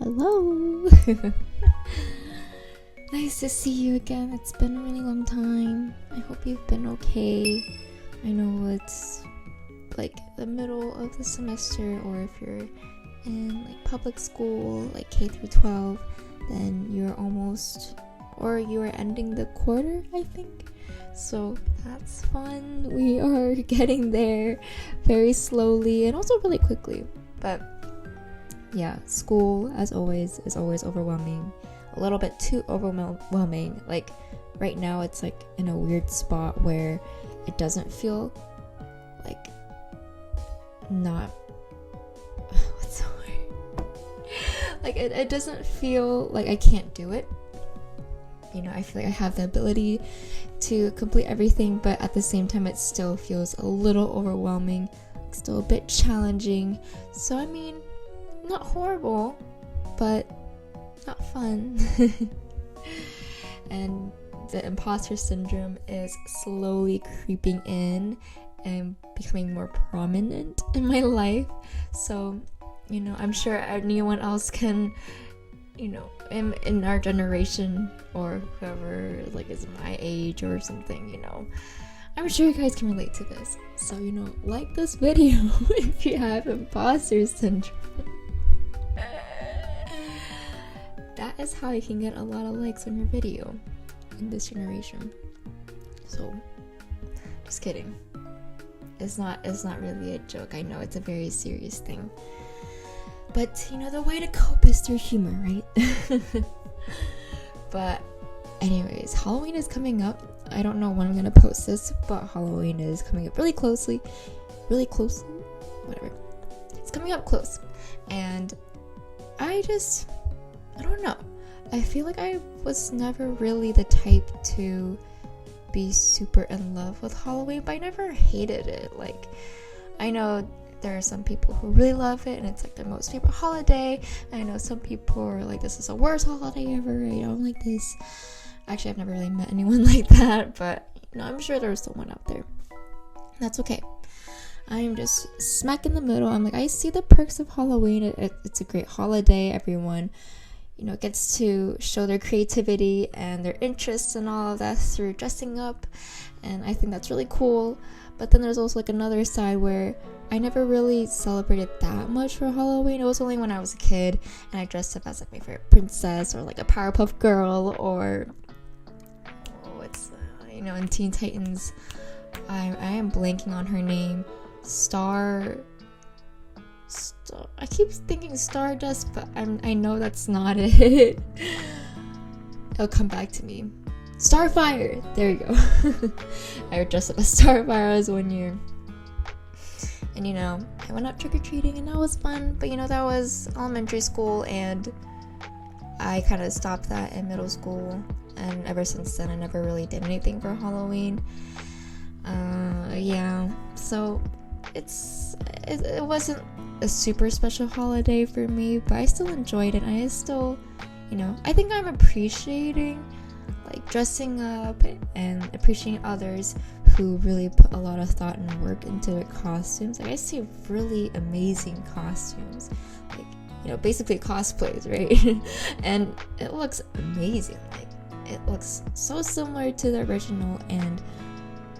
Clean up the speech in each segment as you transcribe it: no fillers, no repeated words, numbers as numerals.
Hello. Nice to see you again. It's been a really long time. I hope you've been okay. I know it's like the middle of the semester, or if you're in like public school, like K through 12, then you're almost, or you are ending the quarter, I think. So that's fun. We are getting there very slowly and also really quickly. But yeah, school, as always, is always overwhelming. A little bit too overwhelming. Like right now it's like in a weird spot where it doesn't feel like not what's the word? Like it doesn't feel like I can't do it. You know, I feel like I have the ability to complete everything, but at the same time it still feels a little overwhelming, still a bit challenging. So I mean, not horrible, but not fun. And the imposter syndrome is slowly creeping in and becoming more prominent in my life. So, you know, I'm sure anyone else can, you know, in our generation or whoever like is my age or something, you know, I'm sure you guys can relate to this. So, you know, like this video if you have imposter syndrome. That is how you can get a lot of likes on your video in this generation. So, just kidding. It's not really a joke. I know it's a very serious thing. But, you know, the way to cope is through humor, right? But, anyways, Halloween is coming up. I don't know when I'm gonna post this, but Halloween is coming up really closely. Whatever. It's coming up close. And I don't know. I feel like I was never really the type to be super in love with Halloween, but I never hated it. Like, I know there are some people who really love it and it's like their most favorite holiday. I know some people are like, this is the worst holiday ever. I don't like this. Actually, I've never really met anyone like that, but you know, I'm sure there's someone out there. That's okay. I'm just smack in the middle. I'm like, I see the perks of Halloween. It's a great holiday. Everyone, you know, gets to show their creativity and their interests and all of that through dressing up, and I think that's really cool. But then there's also like another side where I never really celebrated that much for Halloween. It was only when I was a kid and I dressed up as like my favorite princess or like a Powerpuff Girl, or you know, in Teen Titans, I am blanking on her name. Star. I keep thinking Stardust, but I know that's not it. It'll come back to me. Starfire! There you go. I dressed up as Starfire as 1 year. And you know, I went out trick-or-treating and that was fun, but you know, that was elementary school and I kind of stopped that in middle school, and ever since then I never really did anything for Halloween. Yeah, so it wasn't a super special holiday for me, but I still enjoyed it. I still, you know, I think I'm appreciating like dressing up and appreciating others who really put a lot of thought and work into their costumes. Like I see really amazing costumes, like, you know, basically cosplays, right? And it looks amazing. Like it looks so similar to the original, and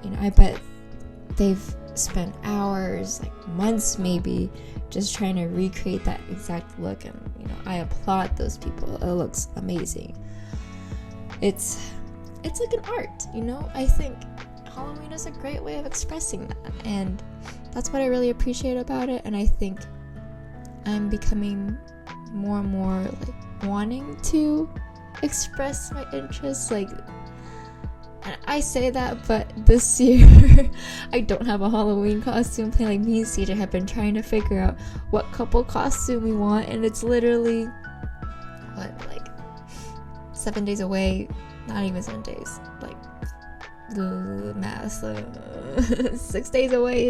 you know, I bet they've spent hours, like months maybe, just trying to recreate that exact look, and you know, I applaud those people. It looks amazing. It's like an art, you know. I think Halloween is a great way of expressing that, and that's what I really appreciate about it. And I think I'm becoming more and more like wanting to express my interests. Like, I say that, but this year I don't have a Halloween costume plan. Like, me and CJ have been trying to figure out what couple costume we want, and it's literally like 7 days away. Not even 7 days, like the math, 6 days away.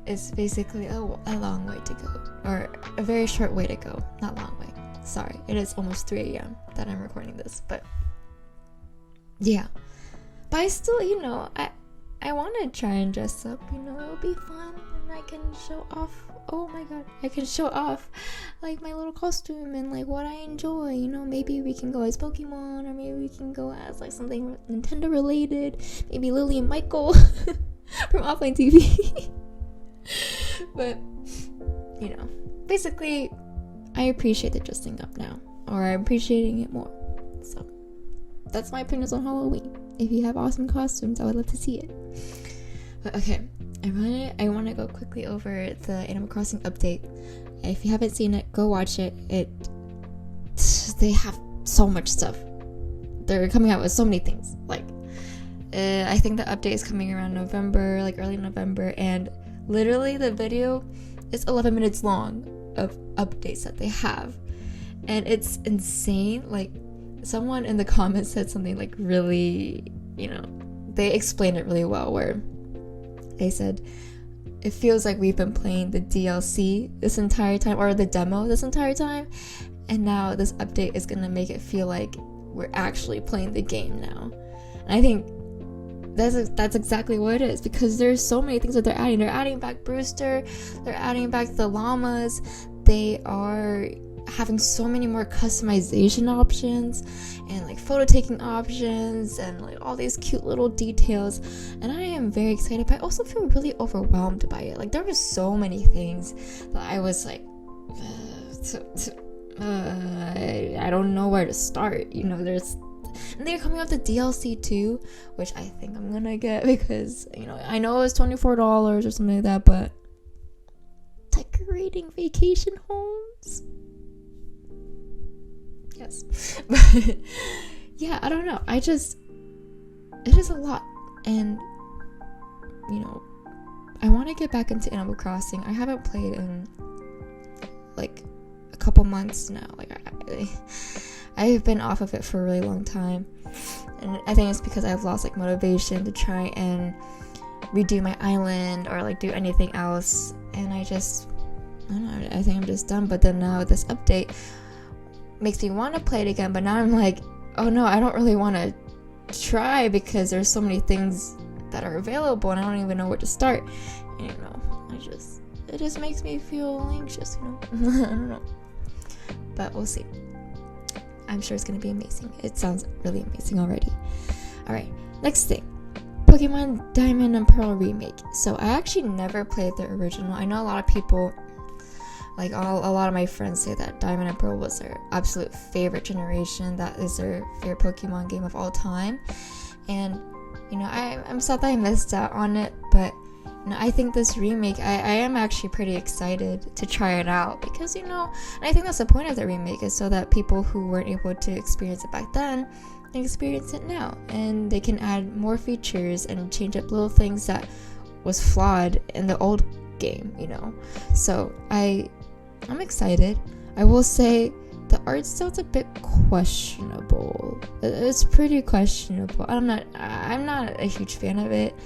It's basically a long way to go, or a very short way to go. Not long way, sorry. It is almost 3 a.m. that I'm recording this, but yeah. But I still, you know, I want to try and dress up, you know, it'll be fun, and I can show off. Oh my god, I can show off like my little costume and like what I enjoy, you know. Maybe we can go as Pokemon, or maybe we can go as like something Nintendo related, maybe Lily and Michael from Offline TV. But you know, basically I appreciate the dressing up now, or I'm appreciating it more. So that's my opinions on Halloween. If you have awesome costumes, I would love to see it. But okay, I want to go quickly over the Animal Crossing update. If you haven't seen it, go watch it. They have so much stuff. They're coming out with so many things. Like, I think the update is coming around November, like early November, and literally the video is 11 minutes long of updates that they have, and it's insane. Like, someone in the comments said something like really, you know, they explained it really well, where they said it feels like we've been playing the DLC this entire time, or the demo this entire time, and now this update is gonna make it feel like we're actually playing the game now. And I think that's exactly what it is, because there's so many things that they're adding. They're adding back Brewster, they're adding back the llamas, they are having so many more customization options and like photo taking options and like all these cute little details, and I am very excited, but I also feel really overwhelmed by it. Like, there were so many things that I was like, I don't know where to start, you know. And they're coming out the DLC too, which I think I'm gonna get, because, you know, I know it's $24 or something like that, but decorating vacation homes, yes. But yeah, I don't know, it is a lot, and you know, I want to get back into Animal Crossing. I haven't played in like a couple months now. Like, I've been off of it for a really long time, and I think it's because I've lost like motivation to try and redo my island or like do anything else, and I don't know, I think I'm just done. But then now this update makes me want to play it again, but now I'm like, oh no, I don't really want to try, because there's so many things that are available and I don't even know where to start. And, you know, it just makes me feel anxious, you know. I don't know, but we'll see. I'm sure it's gonna be amazing. It sounds really amazing already. Alright, next thing, Pokemon Diamond and Pearl remake. So I actually never played the original. I know a lot of people, like a lot of my friends, say that Diamond and Pearl was their absolute favorite generation. That is their favorite Pokemon game of all time. And, you know, I'm sad that I missed out on it, but you know, I think this remake, I am actually pretty excited to try it out, because, you know, and I think that's the point of the remake, is so that people who weren't able to experience it back then can experience it now, and they can add more features and change up little things that was flawed in the old game, you know. So I'm excited. I will say the art style's a bit questionable. It's pretty questionable. I'm not a huge fan of it.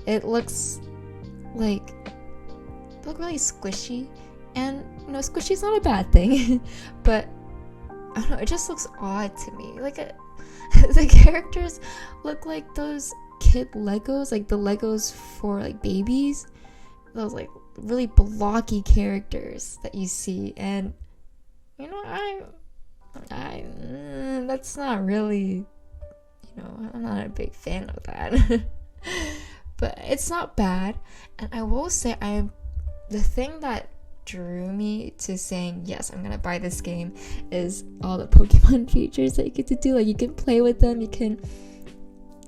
It looks really squishy, and you know, squishy's not a bad thing, but I don't know, it just looks odd to me. Like, the characters look like those kid Legos, like the Legos for like babies, those like really blocky characters that you see, and you know, I that's not really, you know, I'm not a big fan of that. But it's not bad, and I will say the thing that drew me to saying yes, I'm gonna buy this game, is all the Pokemon features that you get to do. Like, you can play with them, you can,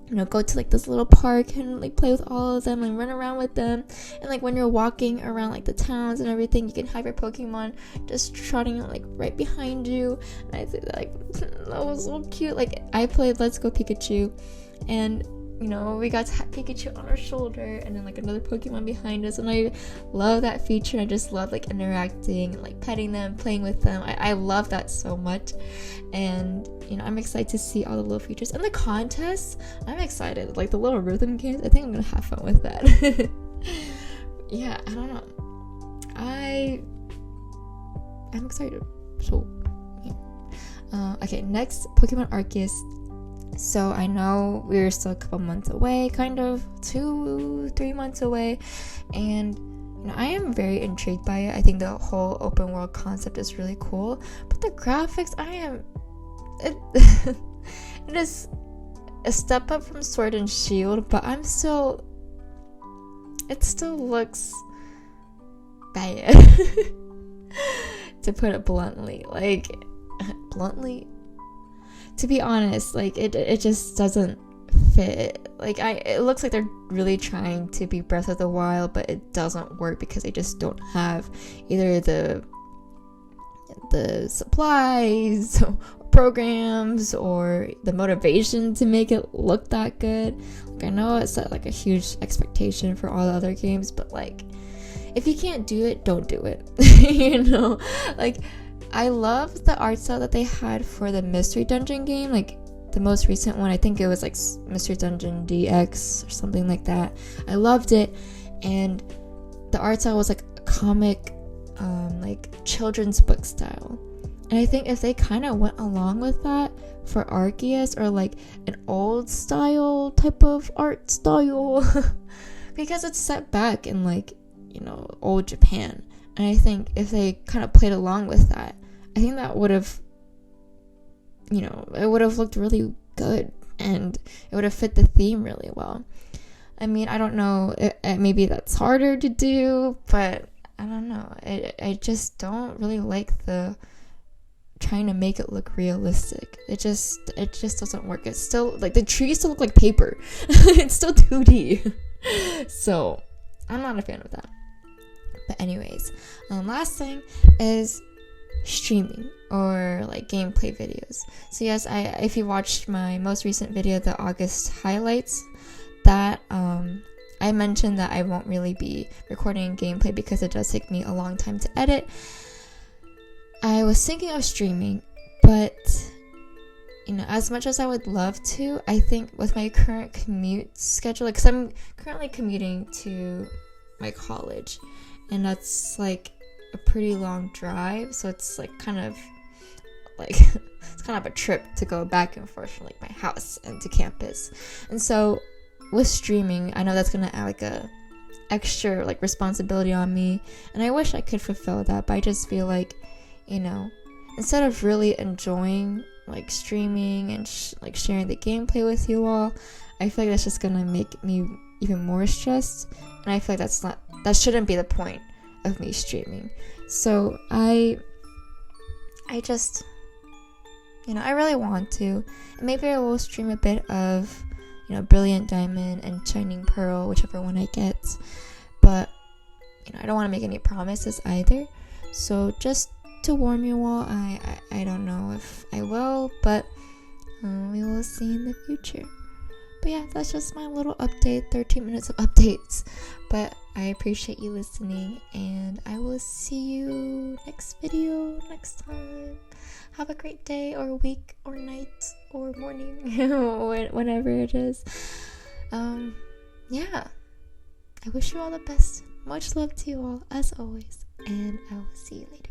you know, go to like this little park and like play with all of them and run around with them, and like when you're walking around like the towns and everything, you can have your Pokemon just trotting like right behind you. And I think like that was so cute. Like, I played Let's Go Pikachu, and you know, we got to have Pikachu on our shoulder and then like another Pokemon behind us, and I love that feature. I just love like interacting and like petting them, playing with them. I love that so much, and you know, I'm excited to see all the little features and the contests. I'm excited, like the little rhythm games. I think I'm gonna have fun with that. Yeah, I don't know, I'm excited. So yeah. Okay, next, Pokemon Arceus. So I know we're still a couple months away, kind of 2-3 months away, and I am very intrigued by it. I think the whole open world concept is really cool, but the graphics, it is a step up from Sword and Shield, but it still looks bad. To put it bluntly, to be honest, it just doesn't fit. It looks like they're really trying to be Breath of the Wild, but it doesn't work because they just don't have either the supplies, programs, or the motivation to make it look that good. I know it's set a huge expectation for all the other games, but if you can't do it, don't do it. I love the art style that they had for the Mystery Dungeon game, the most recent one. I think it was Mystery Dungeon DX or something like that. I loved it, and the art style was a comic, children's book style. And I think if they kind of went along with that for Arceus, or an old style type of art style, because it's set back in old Japan, and I think if they kind of played along with that, I think that would have, it would have looked really good, and it would have fit the theme really well. I mean, I don't know, maybe that's harder to do, but I don't know. I just don't really like the trying to make it look realistic. It just doesn't work. It's still the trees still look like paper. It's still 2D. So I'm not a fan of that. But anyways, last thing is streaming or gameplay videos. So yes, if you watched my most recent video, the August highlights, that I mentioned that I won't really be recording gameplay because it does take me a long time to edit. I was thinking of streaming, but as much as I would love to, I think with my current commute schedule, because I'm currently commuting to my college, and that's a pretty long drive, so it's kind of it's kind of a trip to go back and forth from my house and to campus. And so with streaming, I know that's gonna add a extra responsibility on me, and I wish I could fulfill that, but I just feel instead of really enjoying streaming and sharing the gameplay with you all, I feel that's just gonna make me even more stressed, and I feel that shouldn't be the point of me streaming. So I just I really want to, and maybe I will stream a bit of Brilliant Diamond and Shining Pearl, whichever one I get, but I don't want to make any promises either. So just to warn you all, I don't know if I will, but we will see in the future. But yeah, that's just my little update, 13 minutes of updates. But I appreciate you listening, and I will see you next video next time. Have a great day, or week, or night, or morning, whenever it is. Yeah, I wish you all the best. Much love to you all, as always, and I will see you later.